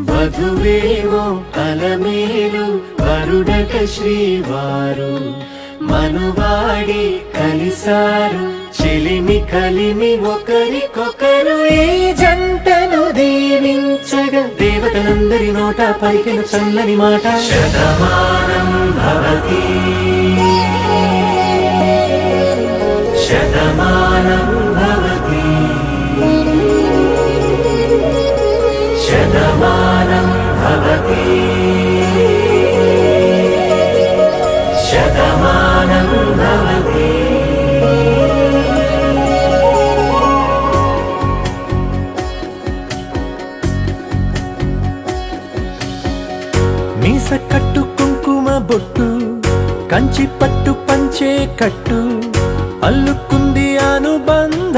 వధువేవో అలమేలు వరుడట శ్రీవారు మనువాడి కలిసారు చెలిమి కలిమి ఒకరికొకరు ఈ జంటను దీవించగా దేవతలందరి నోట పలికిన చల్లని మాట శతమానం భవతి శతమానం భవతి శతమానం భవతి శతమానం భవతి. మీస కట్టు కుంకుమ బొట్టు కంచి పట్టు పంచే కట్టు అల్లుకుంది అనుబంధ